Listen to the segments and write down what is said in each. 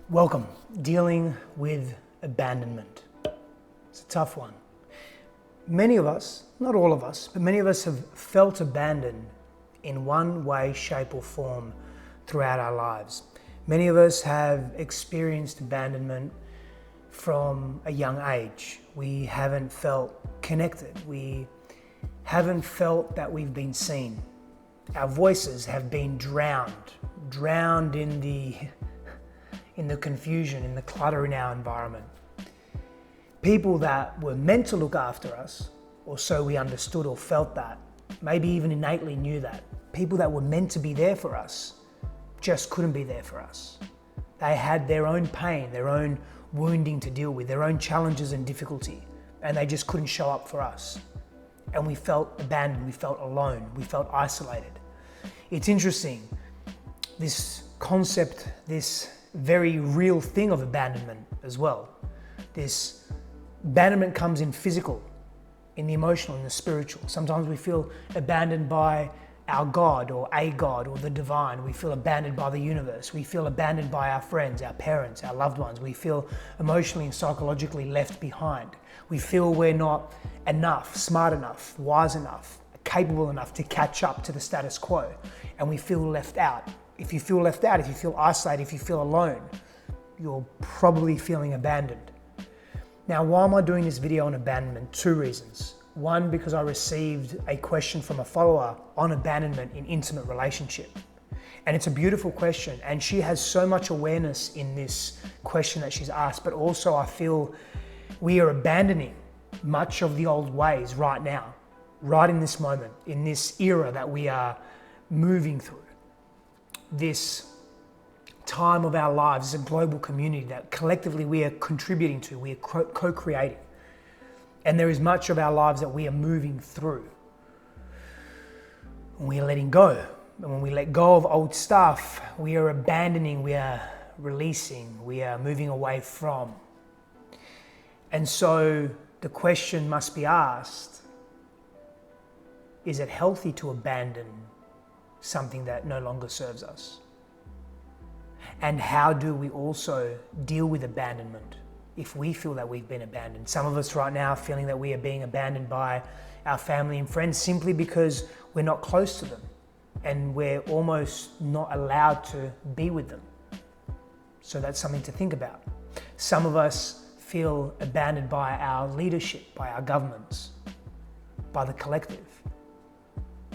Welcome. Dealing with abandonment. It's a tough one. Many of us, not all of us, but many of us have felt abandoned in one way, shape or form throughout our lives. Many of us have experienced abandonment from a young age. We haven't felt connected. We haven't felt that we've been seen. Our voices have been drowned in the confusion, in the clutter in our environment. People that were meant to look after us, or so we understood or felt that, maybe even innately knew that. People that were meant to be there for us just couldn't be there for us. They had their own pain, their own wounding to deal with, their own challenges and difficulty, and they just couldn't show up for us. And we felt abandoned, we felt alone, we felt isolated. It's interesting, this concept, this very real thing of abandonment as well. This abandonment comes in physical, in the emotional, in the spiritual. Sometimes we feel abandoned by our God or a God or the divine. We feel abandoned by the universe. We feel abandoned by our friends, our parents, our loved ones. We feel emotionally and psychologically left behind. We feel we're not enough, smart enough, wise enough, capable enough to catch up to the status quo. And we feel left out. If you feel left out, if you feel isolated, if you feel alone, you're probably feeling abandoned. Now, why am I doing this video on abandonment? Two reasons. One, because I received a question from a follower on abandonment in intimate relationship. And it's a beautiful question. And she has so much awareness in this question that she's asked, but also I feel we are abandoning much of the old ways right now, right in this moment, in this era that we are moving through. This time of our lives is a global community that collectively we are contributing to, we are co-creating. And there is much of our lives that we are moving through. And we are letting go. And when we let go of old stuff, we are abandoning, we are releasing, we are moving away from. And so the question must be asked, is it healthy to abandon something that no longer serves us? And how do we also deal with abandonment if we feel that we've been abandoned? Some of us right now are feeling that we are being abandoned by our family and friends simply because we're not close to them and we're almost not allowed to be with them. So that's something to think about. Some of us feel abandoned by our leadership, by our governments, by the collective.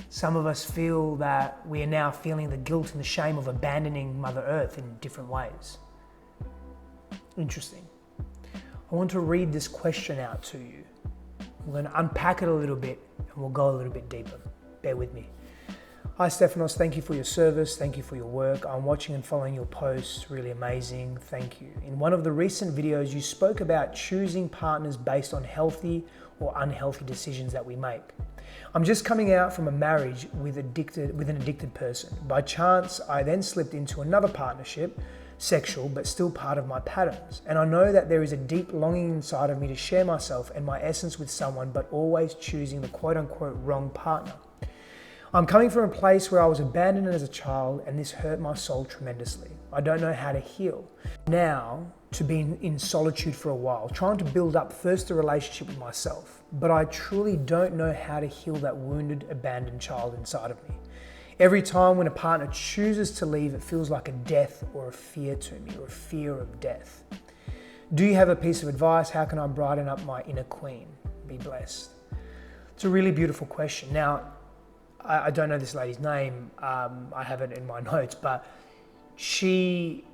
Some of us feel that we are now feeling the guilt and the shame of abandoning Mother Earth in different ways. Interesting. I want to read this question out to you. I'm going to unpack it a little bit and we'll go a little bit deeper. Bear with me. Hi Stephanos, thank you for your service. Thank you for your work. I'm watching and following your posts. Really amazing. Thank you. In one of the recent videos, you spoke about choosing partners based on healthy or unhealthy decisions that we make. I'm just coming out from a marriage with an addicted person. By chance, I then slipped into another partnership, sexual, but still part of my patterns. And I know that there is a deep longing inside of me to share myself and my essence with someone, but always choosing the quote unquote wrong partner. I'm coming from a place where I was abandoned as a child and this hurt my soul tremendously. I don't know how to heal. Now, to be in solitude for a while, trying to build up first a relationship with myself, but I truly don't know how to heal that wounded, abandoned child inside of me. Every time when a partner chooses to leave, it feels like a death or a fear to me, or a fear of death. Do you have a piece of advice? How can I brighten up my inner queen? Be blessed. It's a really beautiful question. Now, I don't know this lady's name. I have it in my notes, but she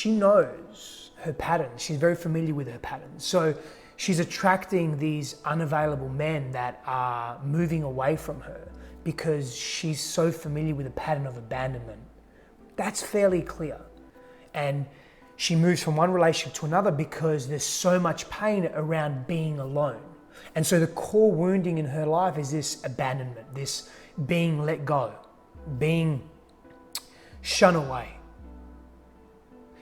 knows her patterns. She's very familiar with her patterns. So she's attracting these unavailable men that are moving away from her because she's so familiar with the pattern of abandonment. That's fairly clear. And she moves from one relationship to another because there's so much pain around being alone. And so the core wounding in her life is this abandonment, this being let go, being shunned away.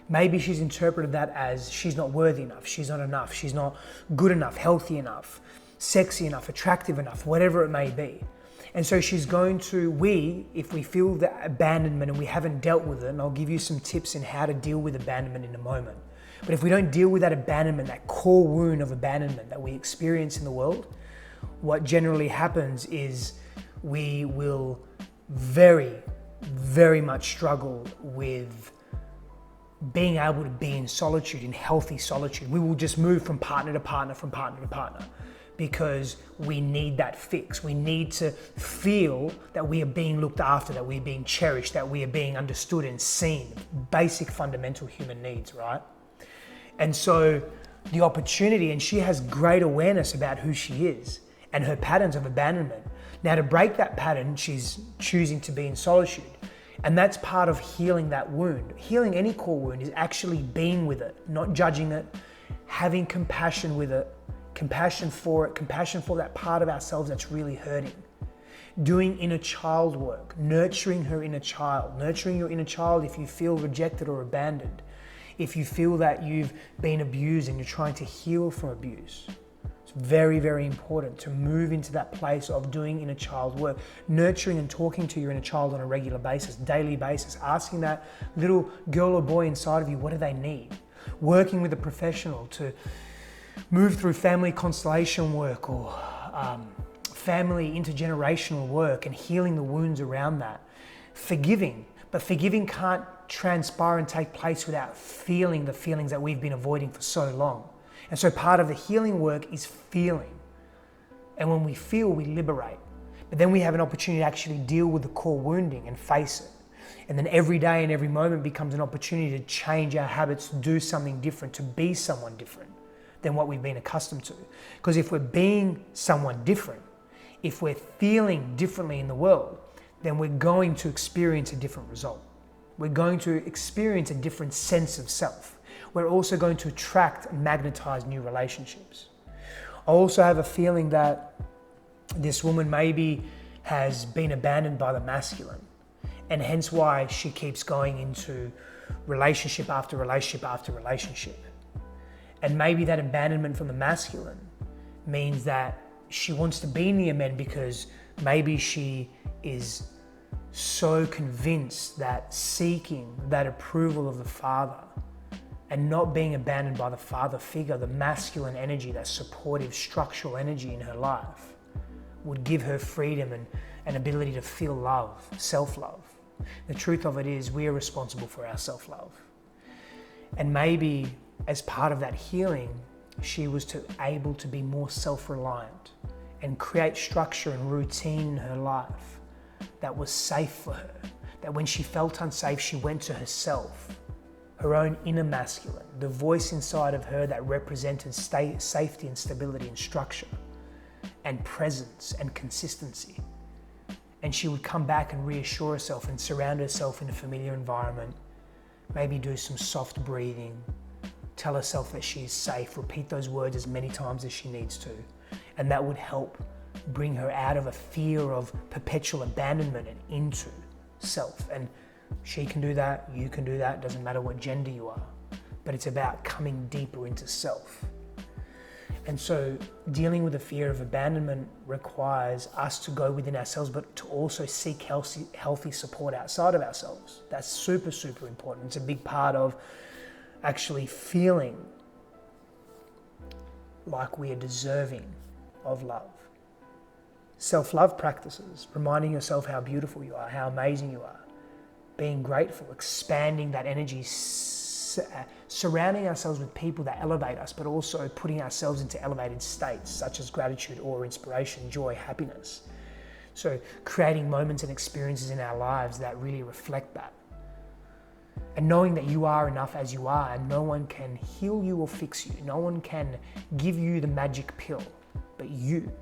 Maybe she's interpreted that as she's not worthy enough, she's not enough, she's not good enough, healthy enough, sexy enough, attractive enough, whatever it may be. And so she's going to, if we feel that abandonment and we haven't dealt with it, and I'll give you some tips in how to deal with abandonment in a moment. But if we don't deal with that abandonment, that core wound of abandonment that we experience in the world, what generally happens is we will very, very much struggle with being able to be in solitude, in healthy solitude. We will just move from partner to partner, from partner to partner, because we need that fix. We need to feel that we are being looked after, that we're being cherished, that we are being understood and seen. Basic fundamental human needs, right? And so the opportunity, and she has great awareness about who she is and her patterns of abandonment. Now, to break that pattern, she's choosing to be in solitude. And that's part of healing that wound. Healing any core wound is actually being with it, not judging it, having compassion with it, compassion for it, compassion for that part of ourselves that's really hurting. Doing inner child work, nurturing her inner child, nurturing your inner child if you feel rejected or abandoned. If you feel that you've been abused and you're trying to heal from abuse. It's very, very important to move into that place of doing inner child work, nurturing and talking to your inner child on a regular basis, daily basis, asking that little girl or boy inside of you, what do they need? Working with a professional to move through family constellation work or family intergenerational work and healing the wounds around that. Forgiving, but forgiving can't transpire and take place without feeling the feelings that we've been avoiding for so long. And so part of the healing work is feeling. And when we feel, we liberate. But then we have an opportunity to actually deal with the core wounding and face it. And then every day and every moment becomes an opportunity to change our habits, to do something different, to be someone different than what we've been accustomed to. Because if we're being someone different, if we're feeling differently in the world, then we're going to experience a different result. We're going to experience a different sense of self. We're also going to attract and magnetize new relationships. I also have a feeling that this woman maybe has been abandoned by the masculine, and hence why she keeps going into relationship after relationship after relationship. And maybe that abandonment from the masculine means that she wants to be near men because maybe she is so convinced that seeking that approval of the father and not being abandoned by the father figure, the masculine energy, that supportive structural energy in her life, would give her freedom and an ability to feel love, self-love. The truth of it is we are responsible for our self-love. And maybe as part of that healing, she was able to be more self-reliant and create structure and routine in her life that was safe for her. That when she felt unsafe, she went to herself, her own inner masculine, the voice inside of her that represented safety and stability and structure and presence and consistency. And she would come back and reassure herself and surround herself in a familiar environment, maybe do some soft breathing, tell herself that she is safe, repeat those words as many times as she needs to. And that would help bring her out of a fear of perpetual abandonment and into self. And she can do that, you can do that, doesn't matter what gender you are. But it's about coming deeper into self. And so dealing with the fear of abandonment requires us to go within ourselves, but to also seek healthy support outside of ourselves. That's super, super important. It's a big part of actually feeling like we are deserving of love. Self-love practices, reminding yourself how beautiful you are, how amazing you are, being grateful, expanding that energy, surrounding ourselves with people that elevate us, but also putting ourselves into elevated states such as gratitude, awe, inspiration, joy, happiness. So creating moments and experiences in our lives that really reflect that. And knowing that you are enough as you are, and no one can heal you or fix you. No one can give you the magic pill, but you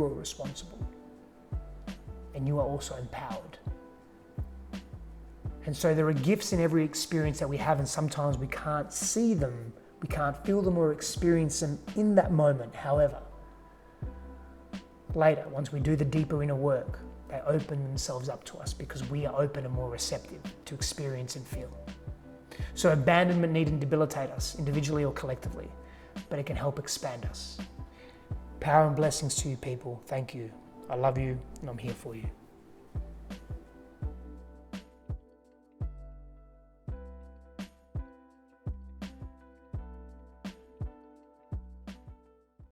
are responsible. And you are also empowered. And so there are gifts in every experience that we have, and sometimes we can't see them, we can't feel them or experience them in that moment. However, later, once we do the deeper inner work, they open themselves up to us because we are open and more receptive to experience and feel. So abandonment needn't debilitate us individually or collectively, but it can help expand us. Power and blessings to you people. Thank you. I love you and I'm here for you.